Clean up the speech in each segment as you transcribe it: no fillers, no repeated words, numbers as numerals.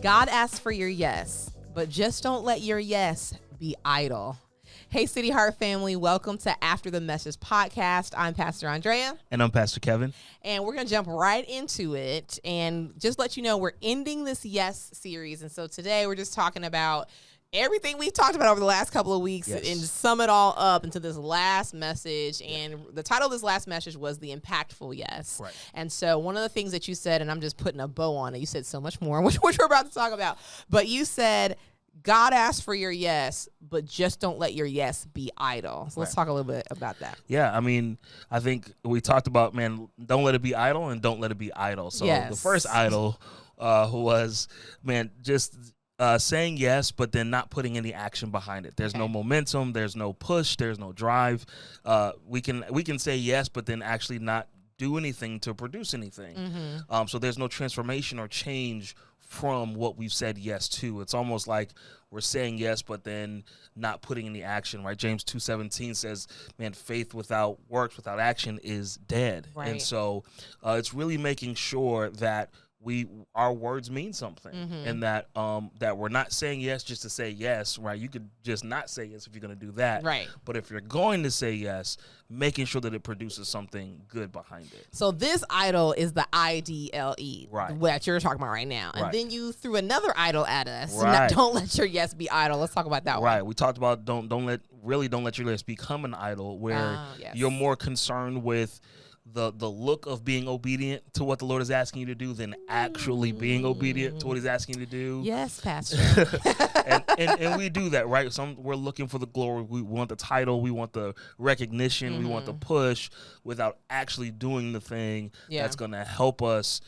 God asks for your yes, but just don't let your yes be idle. Hey, City Heart family, welcome to After the Message podcast. I'm Pastor Andrea. And I'm Pastor Kevin. And we're going to jump right into it and just let you know we're ending this yes series. And so today we're just talking about everything we've talked about over the last couple of weeks and sum it all up into this last message. And the title of this last message was The Impactful Yes. Right. And so one of the things that you said, and I'm just putting a bow on it, you said so much more, which we're about to talk about, but you said, God asks for your yes, but just don't let your yes be idle. So let's talk a little bit about that. Yeah, I mean, I think we talked about, man, don't let it be idle and don't let it be idle. So the first idle was, man, just saying yes, but then not putting any action behind it. There's no momentum. There's no push. There's no drive. We can say yes, but then actually not do anything to produce anything. Mm-hmm. So there's no transformation or change from what we've said yes to. It's almost like we're saying yes, but then not putting any action, right? James 2:17 says, man, faith without works, without action is dead. Right. And so it's really making sure that our words mean something, and that we're not saying yes just to say yes, right? You could just not say yes if you're going to do that, right? But if you're going to say yes, making sure that it produces something good behind it. So this idol is the IDLE, right? That you're talking about right now, and then you threw another idol at us. Right. Don't let your yes be idle. Let's talk about that one. Right. We talked about don't let your yes become an idol, where you're more concerned with the look of being obedient to what the Lord is asking you to do than actually being obedient to what he's asking you to do. Yes, Pastor. and we do that, right? We're looking for the glory. We want the title. We want the recognition. We want the push without actually doing the thing that's going to help us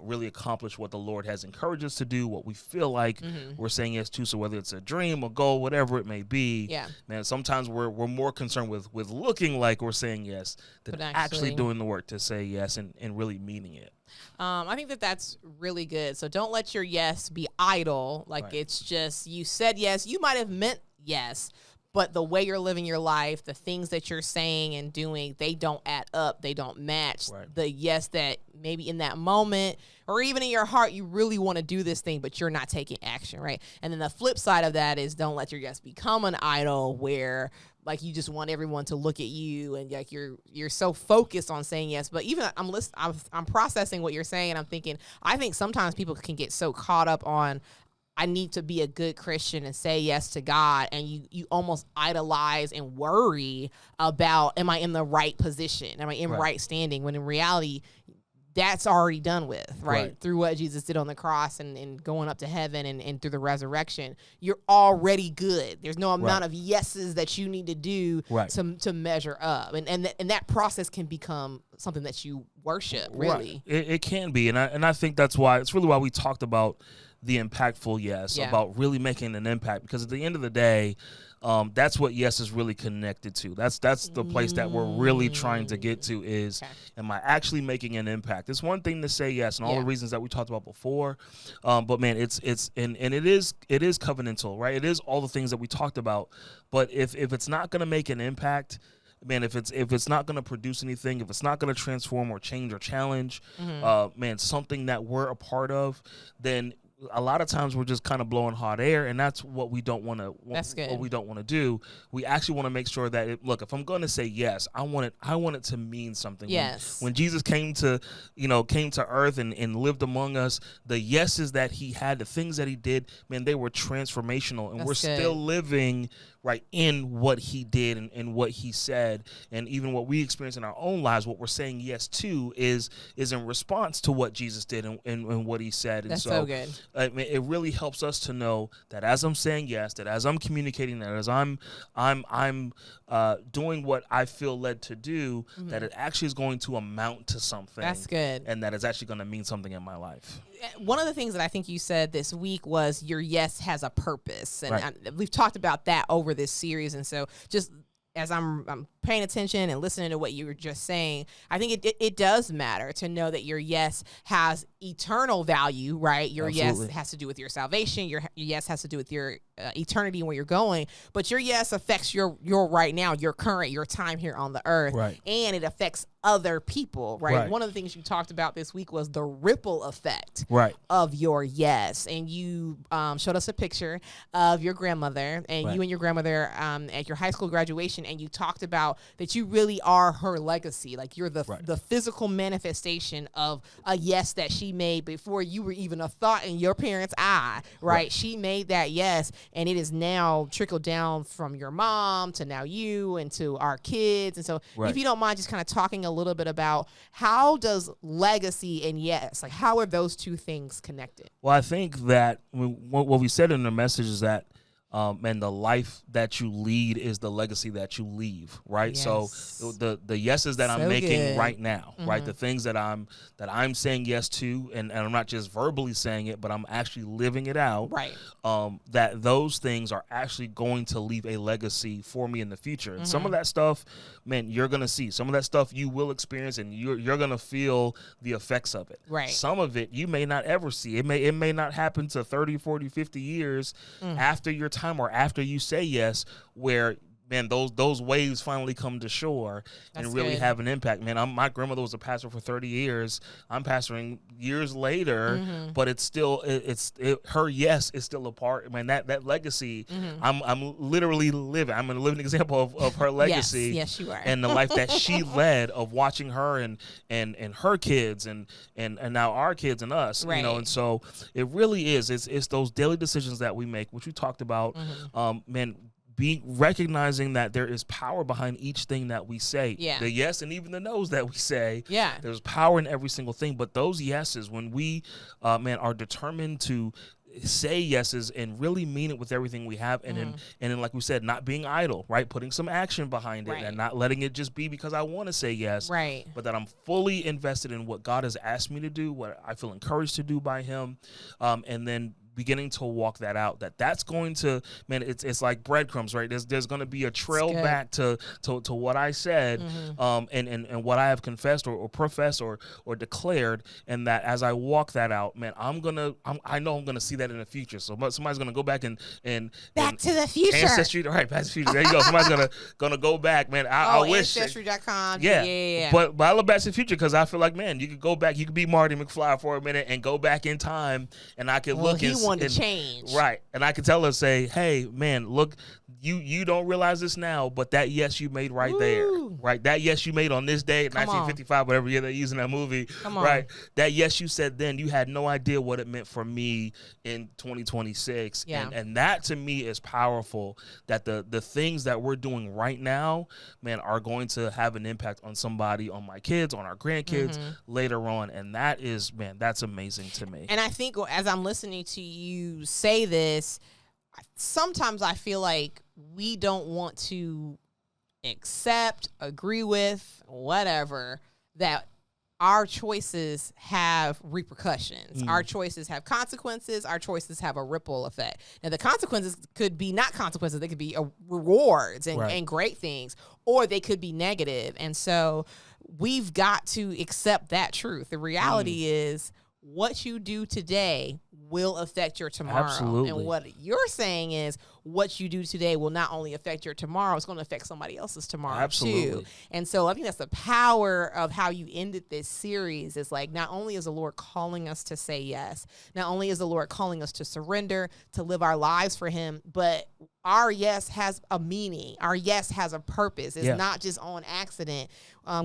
really accomplish what the Lord has encouraged us to do, what we feel like we're saying yes to. So whether it's a dream, a goal, whatever it may be, man, sometimes we're more concerned with looking like we're saying yes than actually doing the work to say yes and really meaning it. I think that's really good. So don't let your yes be idle. Like it's just, you said yes. You might have meant yes, but the way you're living your life, the things that you're saying and doing, they don't add up. They don't match the yes that maybe in that moment or even in your heart, you really want to do this thing, but you're not taking action, right? And then the flip side of that is don't let your yes become an idol where like you just want everyone to look at you and like you're so focused on saying yes. But even I'm processing what you're saying and I'm thinking, I think sometimes people can get so caught up on, I need to be a good Christian and say yes to God. And you almost idolize and worry about, am I in the right position? Am I in right standing? When in reality, that's already done with, right? Through what Jesus did on the cross and going up to heaven and through the resurrection, you're already good. There's no amount of yeses that you need to do to measure up. And that process can become something that you worship, really. It can be. And I think it's really why we talked about the impactful yes, about really making an impact, because at the end of the day, that's what yes is really connected to. That's the place that we're really trying to get to is, am I actually making an impact? It's one thing to say yes and all the reasons that we talked about before, but man, it is covenantal, right? It is all the things that we talked about, but if it's not going to make an impact, man, if it's not going to produce anything, if it's not going to transform or change or challenge, man, something that we're a part of, then a lot of times we're just kind of blowing hot air, and that's what we don't want to. That's good. What we don't want to do. We actually want to make sure that look, if I'm going to say yes, I want it to mean something. Yes. When Jesus came to earth and lived among us, the yeses that he had, the things that he did, man, they were transformational, and we're still living right in what he did and what he said, and even what we experience in our own lives. What we're saying yes to is in response to what Jesus did and what he said. And that's so good. It really helps us to know that as I'm saying yes, that as I'm communicating, that as I'm doing what I feel led to do, that it actually is going to amount to something. That's good. And that it's actually going to mean something in my life. One of the things that I think you said this week was your yes has a purpose. And we've talked about that over this series. And so just as I'm paying attention and listening to what you were just saying, I think it does matter to know that your yes has eternal value, right? Your yes has to do with your salvation. Your yes has to do with your eternity and where you're going. But your yes affects your right now, your current, your time here on the earth. Right. And it affects other people, right? One of the things you talked about this week was the ripple effect of your yes. And you showed us a picture of your grandmother and you and your grandmother at your high school graduation, and you talked about that you really are her legacy. Like you're the physical manifestation of a yes that she made before you were even a thought in your parents' eye, right? She made that yes, and it is now trickled down from your mom to now you and to our kids. And so if you don't mind just kind of talking a little bit about how does legacy and yes, like how are those two things connected? Well, I think that what we said in the message is that and the life that you lead is the legacy that you leave, right? Yes. So the yeses that I'm making right now, right? The things that I'm saying yes to, and I'm not just verbally saying it, but I'm actually living it out. Right. That those things are actually going to leave a legacy for me in the future. And some of that stuff, man, you're gonna see. Some of that stuff you will experience, and you're gonna feel the effects of it. Right. Some of it you may not ever see. It may not happen to 30, 40, 50 years after your time or after you say yes, where man, those waves finally come to shore and really have an impact. Man, my grandmother was a pastor for 30 years. I'm pastoring years later, but it's still her yes is still a part. Man, that legacy, I'm literally living. I'm a living example of her legacy. Yes, you are. And the life that she led of watching her and her kids and now our kids and us. Right. You know, and so it really is. It's those daily decisions that we make, which we talked about. Man, recognizing that there is power behind each thing that we say. Yeah. The yes and even the no's that we say. Yeah. There's power in every single thing. But those yeses, when we, are determined to say yeses and really mean it with everything we have, and then like we said, not being idle, right? Putting some action behind it and not letting it just be because I want to say yes, right? But that I'm fully invested in what God has asked me to do, what I feel encouraged to do by Him, and then beginning to walk that out. That's going to, man, it's like breadcrumbs, right? There's going to be a trail back to what I said, and what I have confessed or professed or declared, and that as I walk that out, man, I know I'm gonna see that in the future. So somebody's gonna go back and back to the future, Ancestry, right? Back to the future. There you go. Somebody's gonna go back, man. I wish Ancestry.com. Yeah. But I look back to the future because I feel like, man, you could go back, you could be Marty McFly for a minute and go back in time, and I could look and to change, right? And I can tell her, say, hey, man, look, you don't realize this now, but that yes you made right there, right? That yes you made on this day, 1955, whatever year they're using that movie, right? That yes you said then, you had no idea what it meant for me in 2026, and that to me is powerful. That the things that we're doing right now, man, are going to have an impact on somebody, on my kids, on our grandkids later on, and that is, man, that's amazing to me. And I think as I'm listening to you say this, sometimes I feel like we don't want to accept, agree with, whatever, that our choices have repercussions. Our choices have consequences. Our choices have a ripple effect. Now, the consequences could be not consequences. They could be rewards and great things, or they could be negative. And so we've got to accept that truth. The reality is what you do today will affect your tomorrow. Absolutely. And what you're saying is what you do today will not only affect your tomorrow, it's going to affect somebody else's tomorrow too. And so I think that's the power of how you ended this series. Is like, not only is the Lord calling us to say yes, not only is the Lord calling us to surrender, to live our lives for Him, but our yes has a meaning. Our yes has a purpose. It's not just on accident.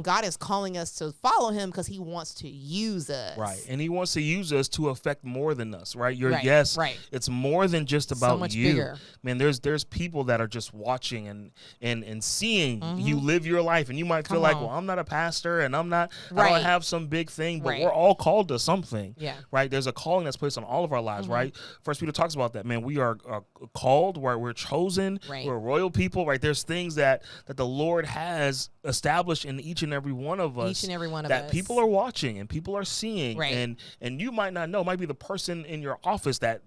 God is calling us to follow Him because He wants to use us. Right. And He wants to use us to affect more than us, right? Your yes, it's more than just about so much you. Bigger. Man, there's people that are just watching and seeing you live your life, and you might feel like, well, I'm not a pastor and I don't have some big thing, but we're all called to something. Yeah. Right? There's a calling that's placed on all of our lives, right? First Peter talks about that, man. We are called, we're chosen, we're royal people, right? There's things that the Lord has established in each and every one of us. Each and every one of that us. People are watching and people are seeing. Right. And you might not know. It might be the person in your office that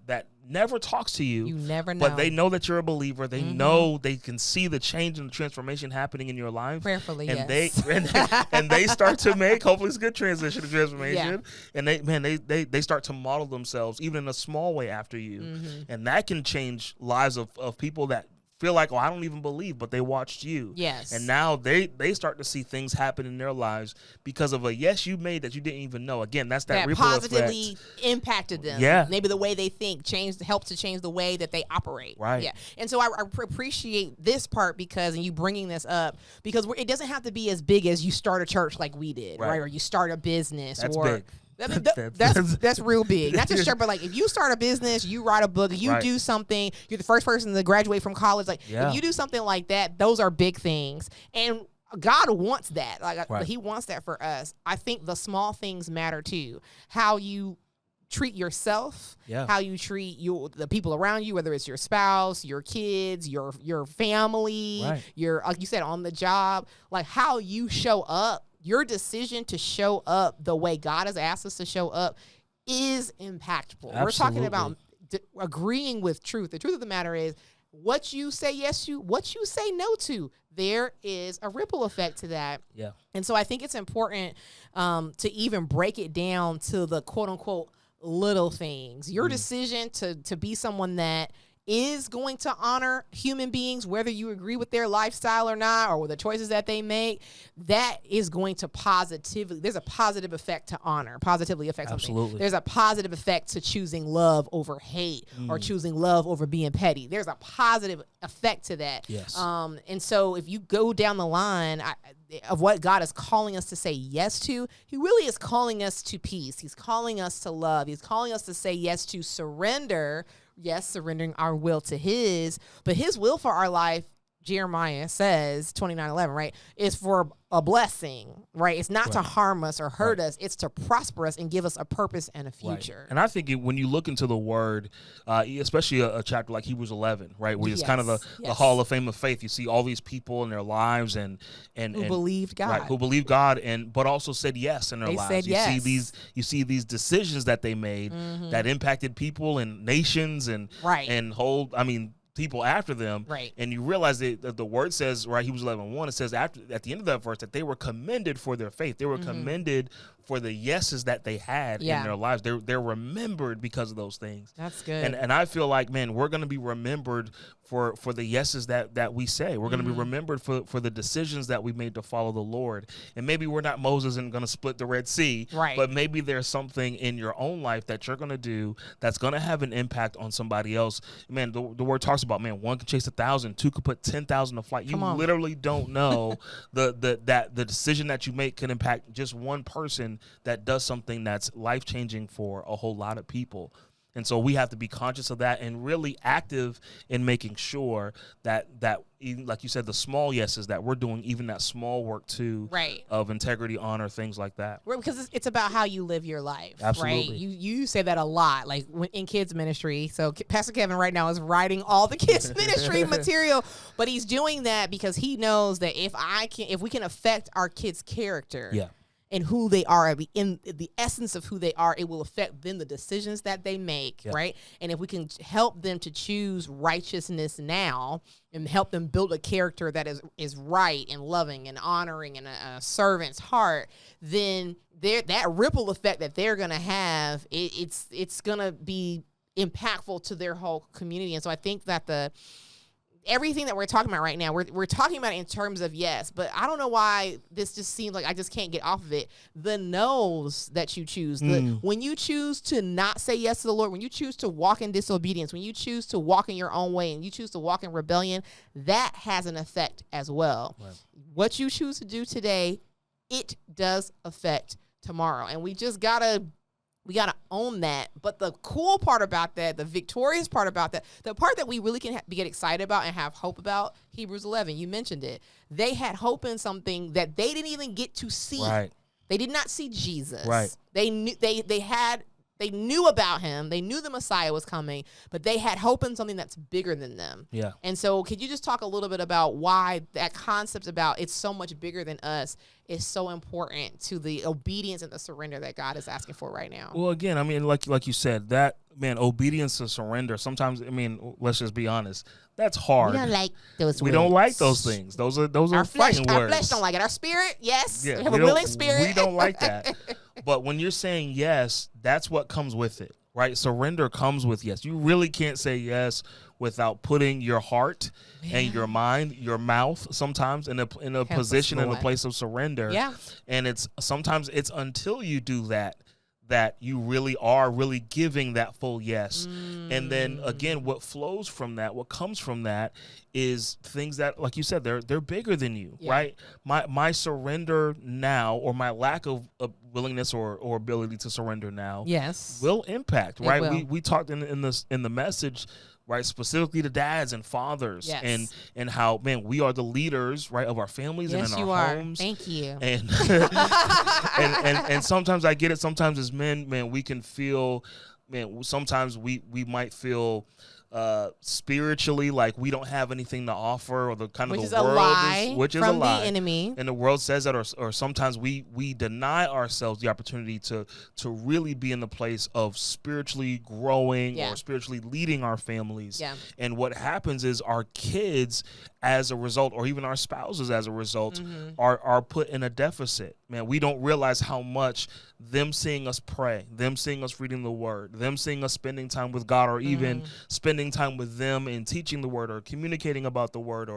never talks to you. You never know. But they know that you're a believer. They know, they can see the change and the transformation happening in your life. Prayerfully, and yes. and they start to make, hopefully it's a good transition to transformation. And they start to model themselves even in a small way after you. And that can change lives of people that feel like, oh, I don't even believe, but they watched you. Yes. And now they start to see things happen in their lives because of a yes you made that you didn't even know. Again, that's that ripple positively effect. Impacted them. Yeah. Maybe the way they think helped to change the way that they operate. Right. Yeah. And so I appreciate this part because, and you bringing this up, because it doesn't have to be as big as you start a church like we did, right? Or you start a business. That's or big. I mean, that's real big. Not just sure, but like if you start a business, you write a book, you do something, you're the first person to graduate from college. Like if you do something like that, those are big things. And God wants that. Like He wants that for us. I think the small things matter too. How you treat yourself, how you treat the people around you, whether it's your spouse, your kids, your family, your, like you said, on the job, like how you show up. Your decision to show up the way God has asked us to show up is impactful. Absolutely. We're talking about agreeing with truth. The truth of the matter is what you say yes to, what you say no to, there is a ripple effect to that. Yeah. And so I think it's important to even break it down to the quote unquote little things. Your decision to be someone that is going to honor human beings, whether you agree with their lifestyle or not, or with the choices that they make, that is going to there's a positive effect to honor, positively affect something. Absolutely. There's a positive effect to choosing love over hate or choosing love over being petty. There's a positive effect to that. Yes. And so if you go down the line of what God is calling us to say yes to, He really is calling us to peace. He's calling us to love. He's calling us to say yes to surrender. Yes, surrendering our will to His, but His will for our life, Jeremiah says, 29:11, right, is for a blessing, right? It's not to harm us or hurt us. It's to prosper us and give us a purpose and a future. And I think when you look into the Word, especially a chapter like Hebrews 11, right, where it's kind of the Hall of Fame of faith, you see all these people in their lives and who believed God, right, who believed God, but also said yes in their lives. Said yes. You see these decisions that they made that impacted people and nations and people after them, right? And you realize that the word says, right, Hebrews 11:1, it says at the end of that verse that they were commended for their faith. They were commended for the yeses that they had in their lives. They're remembered because of those things. That's good. And I feel like, man, we're going to be remembered for the yeses that we say. We're going to be remembered for the decisions that we made to follow the Lord. And maybe we're not Moses and going to split the Red Sea, right? But maybe there's something in your own life that you're going to do that's going to have an impact on somebody else. Man, the word talks about, man, one can chase 1,000, two could put 10,000 to flight. You literally don't know that the decision that you make can impact just one person that does something that's life-changing for a whole lot of people. And so we have to be conscious of that and really active in making sure that even, like you said, the small yeses, that we're doing even that small work too, right, of integrity, honor, things like that. Because it's about how you live your life. Absolutely. Right? You say that a lot, like in kids ministry. So Pastor Kevin right now is writing all the kids ministry material, but he's doing that because he knows that if we can affect our kids' character, and who they are, in the essence of who they are, it will affect then the decisions that they make, right? And if we can help them to choose righteousness now and help them build a character that is right and loving and honoring and a servant's heart, then that ripple effect that they're going to have, it's going to be impactful to their whole community. And so I think that everything that we're talking about right now, we're talking about it in terms of yes, but I don't know why this just seems like I just can't get off of it. The no's that you choose, when you choose to not say yes to the Lord, when you choose to walk in disobedience, when you choose to walk in your own way and you choose to walk in rebellion, that has an effect as well. Right. What you choose to do today, it does affect tomorrow. And we just gotta own that. But the cool part about that, the victorious part about that, the part that we really can get excited about and have hope about, Hebrews 11, you mentioned it. They had hope in something that they didn't even get to see. Right. They did not see Jesus. Right. They knew about him. They knew the Messiah was coming, but they had hope in something that's bigger than them. Yeah. And so could you just talk a little bit about why that concept about it's so much bigger than us is so important to the obedience and the surrender that God is asking for right now? Well, again, I mean, like you said, that, man, obedience and surrender, sometimes, I mean, let's just be honest, that's hard. We don't like those We words. don't like those things. Those are fighting words. Our flesh don't like it. Our spirit, yes. Yeah, we have a willing spirit. We don't like that. But when you're saying yes, that's what comes with it, right? Surrender comes with yes. You really can't say yes without putting your heart and your mind, your mouth, sometimes in a position, in a place of surrender. Yeah. And it's sometimes it's until you do that you really are really giving that full yes. And then again, what flows from that, what comes from that is things that, like you said, they're bigger than you, right? My surrender now, or my lack of willingness or ability to surrender now, will impact, right? Will. We talked in the message, right, specifically to dads and fathers, and how, man, we are the leaders, right, of our families and in our homes. Thank you. And and sometimes I get it. Sometimes as men, man, we can feel, man, sometimes we might feel spiritually like we don't have anything to offer, or the kind of which the is world a lie, which is from a lie. The enemy. And the world says that, or sometimes we deny ourselves the opportunity to really be in the place of spiritually growing or spiritually leading our families. And what happens is our kids, as a result, or even our spouses as a result, are put in a deficit. Man, we don't realize how much them seeing us pray, them seeing us reading the word, them seeing us spending time with God, or even spending time with them and teaching the word, or communicating about the word,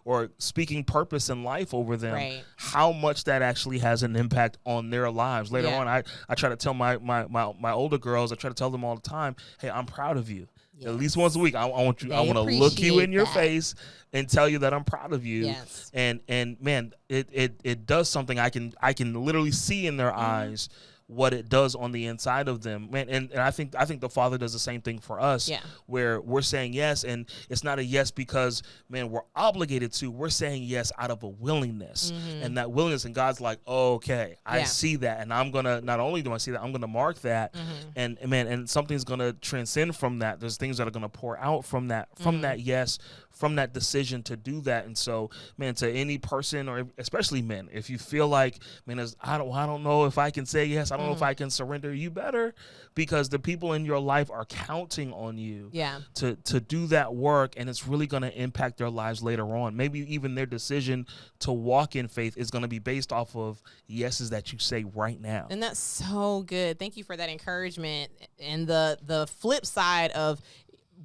or speaking purpose in life over them, how much that actually has an impact on their lives later on. I try to tell my older girls, I try to tell them all the time, hey, I'm proud of you. At least once a week, I want to look you in your face and tell you that I'm proud of you. And man, it does something. I can literally see in their eyes what it does on the inside of them, man. And I think the Father does the same thing for us, where we're saying yes, and it's not a yes because, man, we're obligated to. We're saying yes out of a willingness, and that willingness, and God's like, okay, I see that, and I'm gonna, not only do I see that, I'm gonna mark that, and man, and something's gonna transcend from that. There's things that are gonna pour out from that, that yes, from that decision to do that. And so, man, to any person, or especially men, if you feel like, man, I don't know if I can say yes, I don't know if I can surrender, you better, because the people in your life are counting on you to do that work, and it's really going to impact their lives later on. Maybe even their decision to walk in faith is going to be based off of yeses that you say right now. And that's so good. Thank you for that encouragement. And the flip side of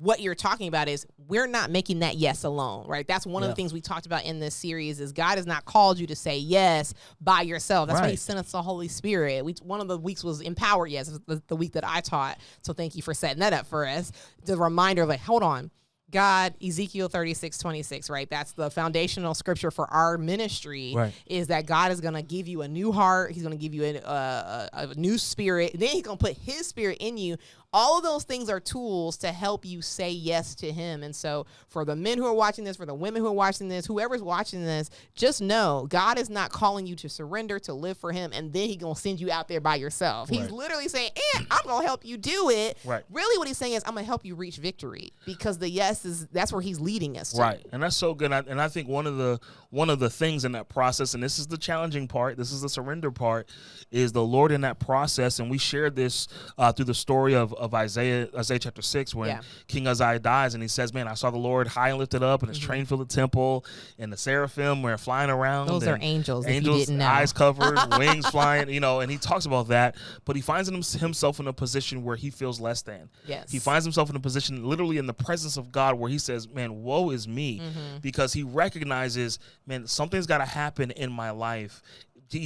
what you're talking about is we're not making that yes alone, right? That's one of the things we talked about in this series is God has not called you to say yes by yourself. That's why he sent us the Holy Spirit. One of the weeks was Empowered Yes, the week that I taught. So thank you for setting that up for us. The reminder of like, hold on. God, Ezekiel 36:26, right? That's the foundational scripture for our ministry, is that God is going to give you a new heart. He's going to give you a new spirit. Then he's going to put his spirit in you. All of those things are tools to help you say yes to him. And so for the men who are watching this, for the women who are watching this, whoever's watching this, just know God is not calling you to surrender, to live for him, and then he's going to send you out there by yourself. He's literally saying, I'm going to help you do it. Really what he's saying is, I'm going to help you reach victory, because the yes that's where he's leading us to. And that's so good. And I think one of the things in that process, and this is the challenging part, this is the surrender part, is the Lord in that process. And we shared this through the story of Isaiah chapter 6, when King Uzziah dies, and he says, man, I saw the Lord high and lifted up, and his train filled the temple, and the seraphim were flying around. Those are angels, angels, if you didn't know. Eyes covered, wings flying, and he talks about that, but he finds himself in a position where he feels less than. He finds himself in a position literally in the presence of God where he says, man, woe is me, because he recognizes, man, something's got to happen in my life.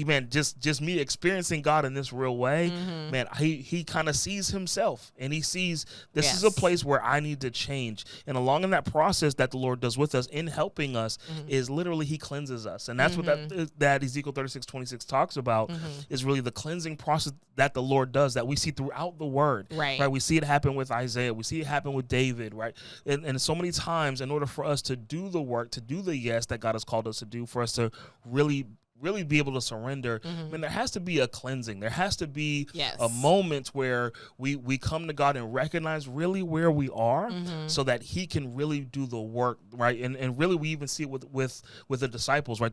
Man, just me experiencing God in this real way, man, he kind of sees himself, and he sees this is a place where I need to change. And along in that process that the Lord does with us in helping us is literally he cleanses us. And that's what that Ezekiel 36:26 talks about, is really the cleansing process that the Lord does, that we see throughout the word. Right? We see it happen with Isaiah. We see it happen with David, right? And so many times, in order for us to do the work, to do the yes that God has called us to do, for us to really be able to surrender, I mean, there has to be a cleansing. There has to be a moment where we come to God and recognize really where we are, so that he can really do the work, right? And really we even see it with the disciples, right?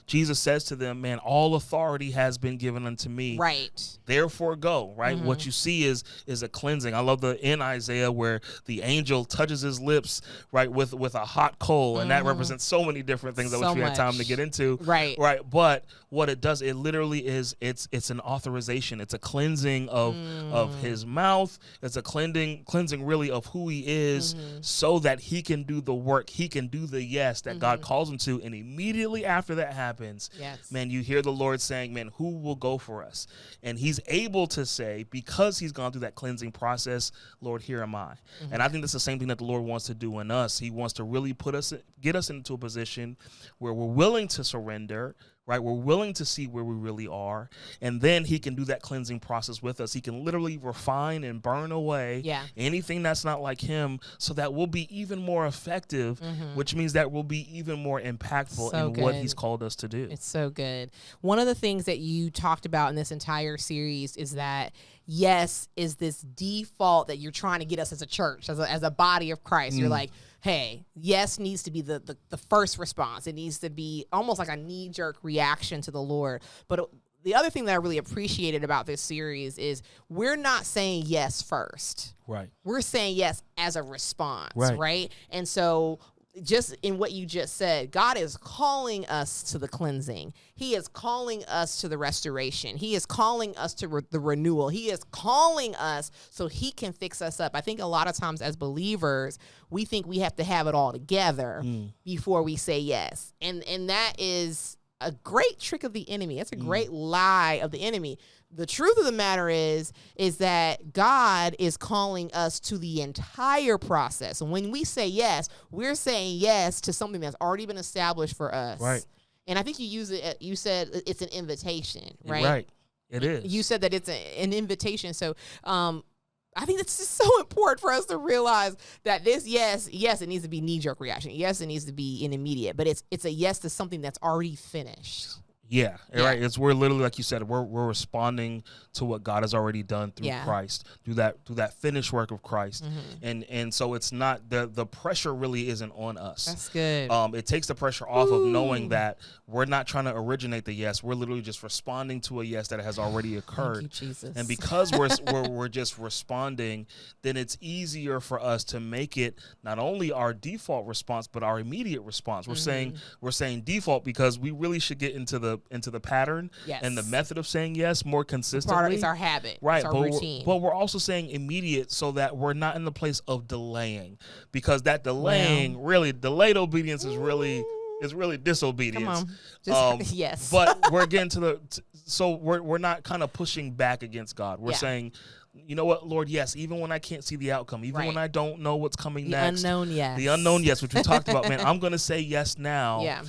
Jesus says to them, man, all authority has been given unto me. Right. Therefore go, right? What you see is a cleansing. I love in Isaiah where the angel touches his lips, right, with a hot coal, and that represents so many different things that we had time to get into. Right. But what it does, it literally is, it's an authorization. It's a cleansing of his mouth. It's a cleansing really of who he is, so that he can do the work. He can do the yes that God calls him to. And immediately after that happens, man, you hear the Lord saying, man, who will go for us? And he's able to say, because he's gone through that cleansing process, Lord, here am I. And I think that's the same thing that the Lord wants to do in us. He wants to really get us into a position where we're willing to surrender, right? We're willing to see where we really are. And then he can do that cleansing process with us. He can literally refine and burn away anything that's not like him, so that we'll be even more effective, which means that we'll be even more impactful in what he's called us to do. It's so good. One of the things that you talked about in this entire series is that yes is this default that you're trying to get us as a church, as a body of Christ. You're like, hey, yes needs to be the first response. It needs to be almost like a knee-jerk reaction to the Lord. But the other thing that I really appreciated about this series is we're not saying yes first. Right. We're saying yes as a response, right? And so just in what you just said, God is calling us to the cleansing. He is calling us to the restoration. He is calling us to the renewal. He is calling us so he can fix us up. I think a lot of times as believers, we think we have to have it all together before we say yes. And that is a great trick of the enemy. It's a great lie of the enemy. The truth of the matter is that God is calling us to the entire process. And when we say yes, we're saying yes to something that's already been established for us. Right. And I think you said it's an invitation, right? Right. It is. You said that it's an invitation. So, I think it's just so important for us to realize that this yes, it needs to be knee-jerk reaction. Yes, it needs to be an immediate, but it's a yes to something that's already finished. Yeah, right. We're literally, like you said, we're responding to what God has already done through Christ, through that finished work of Christ, and so it's not the pressure really isn't on us. That's good. It takes the pressure off of knowing that we're not trying to originate the yes. We're literally just responding to a yes that has already occurred. Thank you, Jesus. And because we're just responding, then it's easier for us to make it not only our default response but our immediate response. We're saying default because we really should get into the pattern and the method of saying yes more consistently. It's our habit, right? It's our routine. But we're also saying immediate so that we're not in the place of delaying, because that delaying, really delayed obedience is really disobedience. Come on. Yes. But we're getting so we're not kind of pushing back against God. We're saying, you know what, Lord, yes, even when I can't see the outcome, even when I don't know what's coming next. The unknown yes, which we talked about, man, I'm going to say yes now,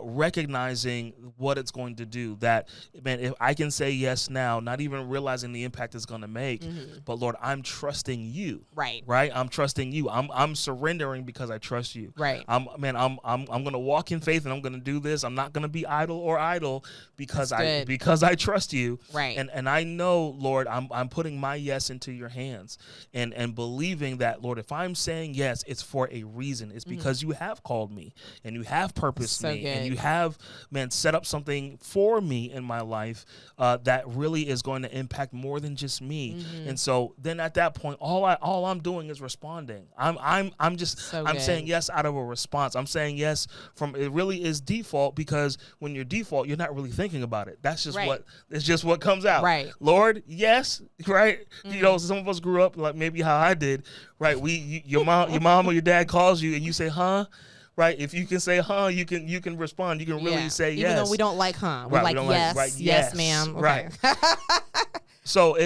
recognizing what it's going to do. That, man, if I can say yes now, not even realizing the impact it's going to make, but Lord, I'm trusting you. Right? I'm trusting you. I'm surrendering because I trust you. Right. I'm going to walk in faith and I'm going to do this. I'm not going to be idle because I trust you. Right. And I know, Lord, I'm putting my yes into your hands and believing that, Lord, if I'm saying yes, it's for a reason. It's because you have called me and you have purposed me and you have, man, set up something for me in my life that really is going to impact more than just me. And so then at that point, all I'm doing is responding. I'm saying yes out of a response. I'm saying yes it really is default, because when you're default, you're not really thinking about it. That's just what comes out. Right. Lord, yes, right? You know, some of us grew up like maybe how I did, right? Your mom or your dad calls you and you say, huh? Right? If you can say, huh, you can respond. You can really say yes. Even though we don't like, huh? We're like, yes, yes, ma'am. Okay. Right. So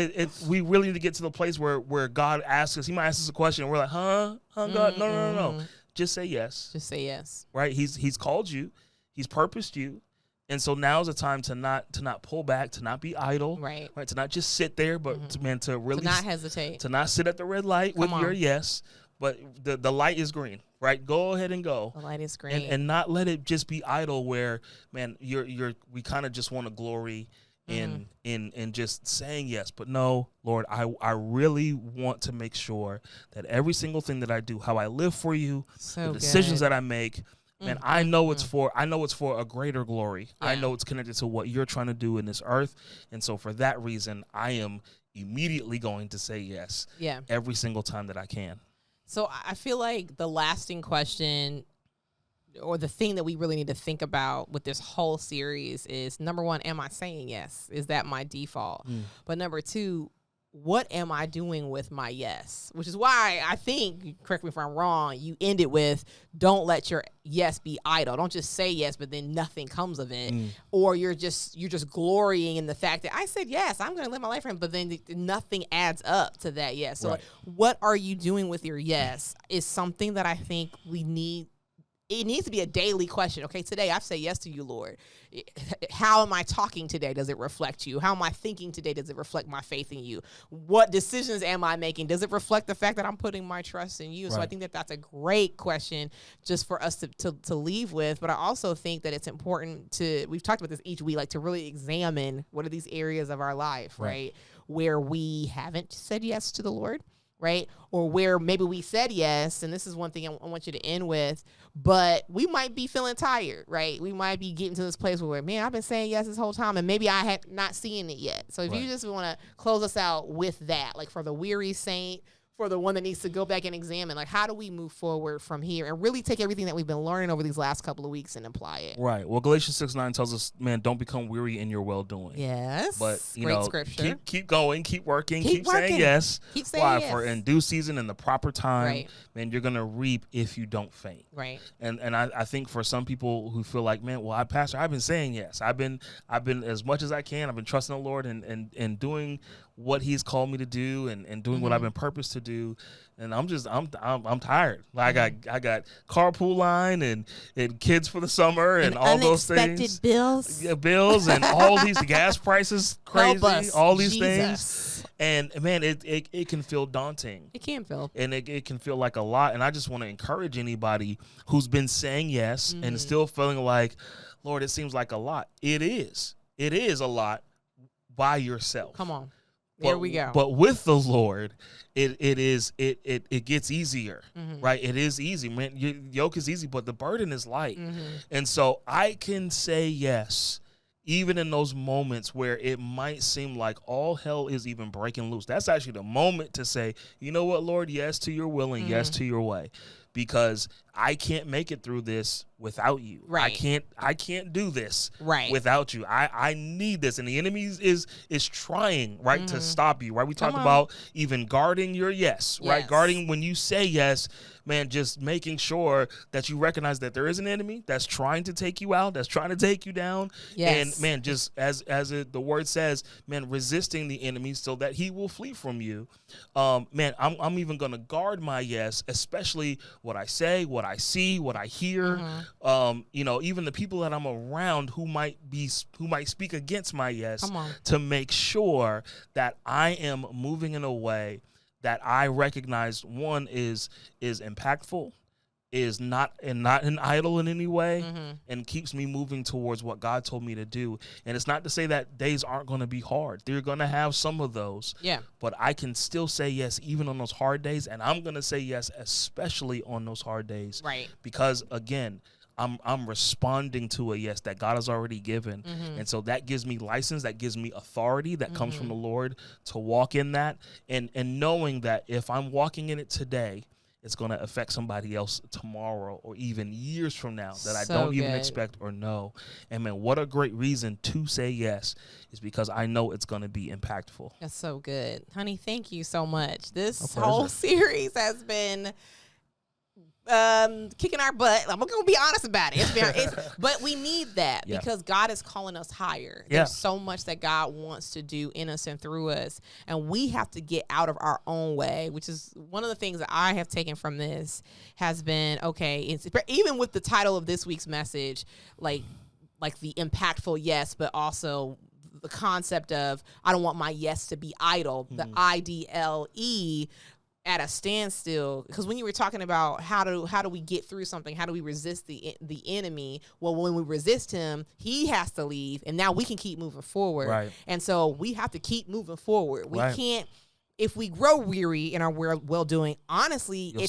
we really need to get to the place where God asks us. He might ask us a question and we're like, huh, God? No. Just say yes. Just say yes. Right? He's called you. He's purposed you. And so now's the time to not pull back, to not be idle, right? To not just sit there, but to really to not hesitate, to not sit at the red light with your yes, but the light is green, right? Go ahead and go. The light is green, and not let it just be idle. Where, man, we kind of just want to glory in just saying yes, but no, Lord, I really want to make sure that every single thing that I do, how I live for you, the decisions that I make. Man, I know it's for a greater glory. Yeah. I know it's connected to what you're trying to do in this earth. And so for that reason, I am immediately going to say yes every single time that I can. So I feel like the lasting question or the thing that we really need to think about with this whole series is, number one, am I saying yes? Is that my default? But number two, what am I doing with my yes? Which is why I think, correct me if I'm wrong, you end it with, don't let your yes be idle. Don't just say yes, but then nothing comes of it. Or you're just glorying in the fact that I said yes, I'm going to live my life for him, but then nothing adds up to that yes. So like, what are you doing with your yes is something that I think we need. It needs to be a daily question. Okay, today I've said yes to you, Lord. How am I talking today? Does it reflect you? How am I thinking today? Does it reflect my faith in you? What decisions am I making? Does it reflect the fact that I'm putting my trust in you? So I think that that's a great question just for us to leave with. But I also think that it's important to, we've talked about this each week, like to really examine what are these areas of our life, right? Where we haven't said yes to the Lord. Right? Or where maybe we said yes, and this is one thing I want you to end with, but we might be feeling tired, right? We might be getting to this place where, man, I've been saying yes this whole time, and maybe I had not seen it yet. So if you just want to close us out with that, like for the weary saint, for the one that needs to go back and examine, like how do we move forward from here and really take everything that we've been learning over these last couple of weeks and apply it? Right. Well, Galatians 6:9 tells us, man, don't become weary in your well-doing. Yes. But, great scripture. keep going, keep working, keep saying yes. Keep saying yes. For in due season and the proper time, man, you're going to reap if you don't faint. Right. And I think for some people who feel like, man, well, Pastor, I've been saying yes. I've been as much as I can. I've been trusting the Lord and doing what he's called me to do and doing what I've been purposed to do. And I'm tired. Like I got carpool line and kids for the summer and all those things. Unexpected bills. Yeah, bills and all these gas prices crazy. All these things. And man, it can feel daunting. It can feel. And it can feel like a lot. And I just want to encourage anybody who's been saying yes and still feeling like, Lord, it seems like a lot. It is. It is a lot by yourself. Come on. There we go. But with the Lord, it gets easier, right? It is easy, man. Your yoke is easy, but the burden is light. And so I can say yes, even in those moments where it might seem like all hell is even breaking loose. That's actually the moment to say, you know what, Lord, yes to your will and yes to your way, because I can't make it through this without you. Right. I can't do this without you. I need this. And the enemy is trying, right, to stop you, right? We talked about even guarding your yes, right? Guarding when you say yes, man, just making sure that you recognize that there is an enemy that's trying to take you out, that's trying to take you down. And man, just as the word says, man, resisting the enemy so that he will flee from you. Man, I'm even going to guard my yes, especially what I say, what I see, what I hear, even the people that I'm around who might speak against my yes, to make sure that I am moving in a way that I recognize, one, is impactful, is not an idol in any way, and keeps me moving towards what God told me to do. And it's not to say that days aren't going to be hard. They're going to have some of those. Yeah. But I can still say yes even on those hard days, and I'm going to say yes especially on those hard days. Right. Because again, I'm responding to a yes that God has already given. And so that gives me license, that gives me authority that comes from the Lord to walk in that, and knowing that if I'm walking in it today, it's going to affect somebody else tomorrow or even years from now that I don't even expect or know. And man, what a great reason to say yes is because I know it's going to be impactful. That's so good. Honey, thank you so much. This whole series has been kicking our butt. I'm gonna be honest about it. But we need that because God is calling us higher. There's so much that God wants to do in us and through us, and we have to get out of our own way, which is one of the things that I have taken from this has been, it's even with the title of this week's message, like the impactful yes, but also the concept of I don't want my yes to be idle, the IDLE, at a standstill. Because when you were talking about how do we get through something, how do we resist the enemy, well, when we resist him, he has to leave, and now we can keep moving forward. Right. And so we have to keep moving forward. We can't, if we grow weary in our well-doing, honestly, you'll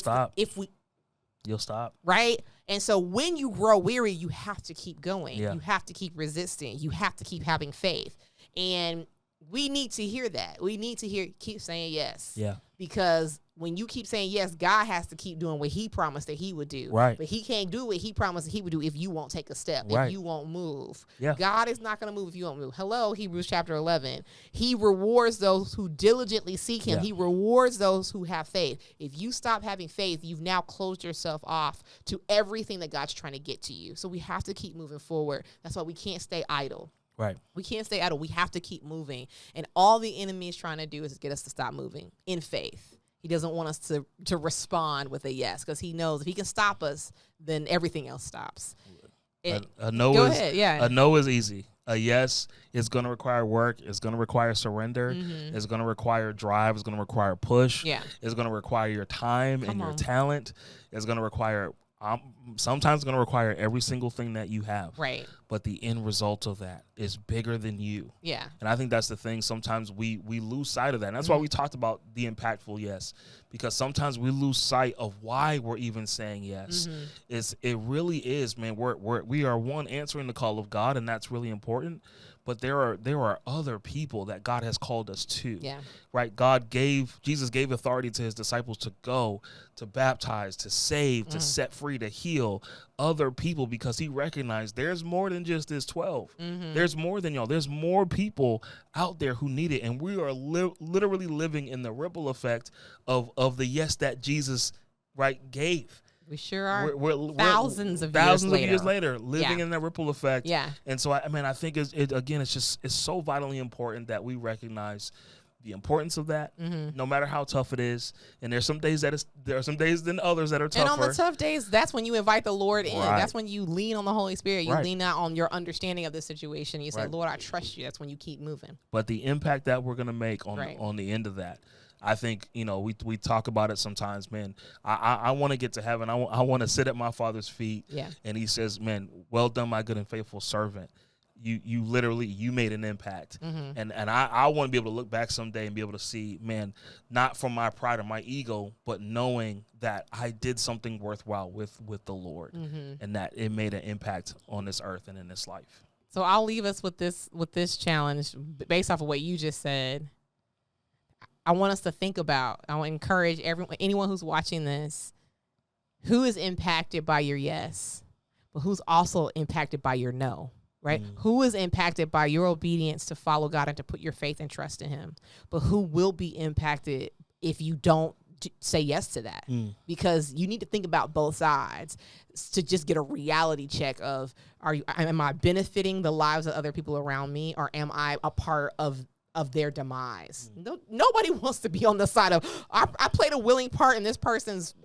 stop. Right? And so when you grow weary, you have to keep going. You have to keep resisting. You have to keep having faith. And we need to hear that. We need to keep saying yes. Yeah. Because when you keep saying yes, God has to keep doing what he promised that he would do. Right. But he can't do what he promised that he would do if you won't take a step, Right. if you won't move. Yeah. God is not going to move if you won't move. Hello, Hebrews chapter 11. He rewards those who diligently seek him. Yeah. He rewards those who have faith. If you stop having faith, you've now closed yourself off to everything that God's trying to get to you. So we have to keep moving forward. That's why we can't stay idle. Right. We can't stay idle. We have to keep moving. And all the enemy is trying to do is get us to stop moving in faith. He doesn't want us to respond with a yes, because he knows if he can stop us, then everything else stops. A no go is ahead, yeah. A no is easy. A yes is going to require work. It's going to require surrender. Mm-hmm. It's going to require drive. It's going to require push. Yeah. It's going to require your time and your talent. It's going to require sometimes it's going to require every single thing that you have. Right. But the end result of that is bigger than you. Yeah. And I think that's the thing. Sometimes we lose sight of that. And that's why we talked about the impactful yes, because sometimes we lose sight of why we're even saying yes. It really is, man. We are one, answering the call of God, and that's really important. But there are other people that God has called us to. Yeah. Right? Jesus gave authority to his disciples to go, to baptize, to save, to set free, to heal other people, because he recognized there's more than just this 12. There's more than y'all. There's more people out there who need it. And we are literally living in the ripple effect of the yes that Jesus, gave. We sure are. We're thousands of years later living in that ripple effect. Yeah. And so, I think it's so vitally important that we recognize the importance of that, no matter how tough it is. And there are some days than others that are tougher. And on the tough days, that's when you invite the Lord in. Right. That's when you lean on the Holy Spirit. You lean out on your understanding of the situation. You say, Lord, I trust you. That's when you keep moving. But the impact that we're going to make on the end of that, I think, we talk about it sometimes, man. I want to get to heaven. I want to sit at my Father's feet. Yeah. And he says, man, well done, my good and faithful servant. You literally made an impact. And I want to be able to look back someday and be able to see, man, not from my pride or my ego, but knowing that I did something worthwhile with the Lord, and that it made an impact on this earth and in this life. So I'll leave us with this challenge based off of what you just said. I want us to think about, I want to encourage anyone who's watching this, who is impacted by your yes, but who's also impacted by your no, right? Who is impacted by your obedience to follow God and to put your faith and trust in him, but who will be impacted if you don't say yes to that? Because you need to think about both sides to just get a reality check of, am I benefiting the lives of other people around me, or am I a part of their demise? Nobody wants to be on the side of, I played a willing part in this person's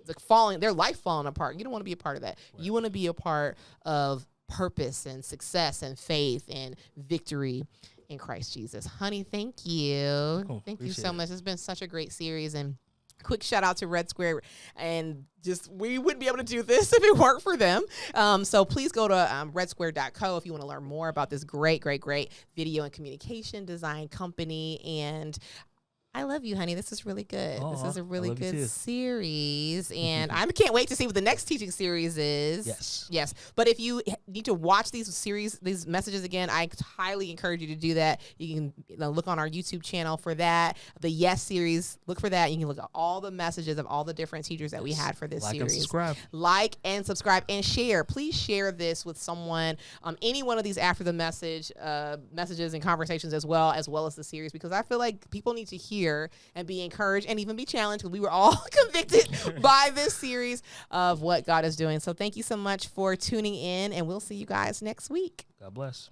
their life falling apart. You don't want to be a part of that. Right. You want to be a part of purpose and success and faith and victory in Christ Jesus. Honey, thank you. Cool. Thank you so much. It's been such a great series, and quick shout out to Red Square, and we wouldn't be able to do this if it weren't for them. So please go to redsquare.co if you want to learn more about this great video and communication design company. And I love you, honey. This is really good. This is a really good series. And I can't wait to see what the next teaching series is. Yes. But if you need to watch these messages again, I highly encourage you to do that. You can look on our YouTube channel for that. The Yes series, look for that. You can look at all the messages of all the different teachers that we had for this series. Like and subscribe and share. Please share this with someone. Any one of these after the messages and conversations as well as the series, because I feel like people need to hear and be encouraged and even be challenged, because we were all convicted by this series of what God is doing. So thank you so much for tuning in, and we'll see you guys next week. God bless.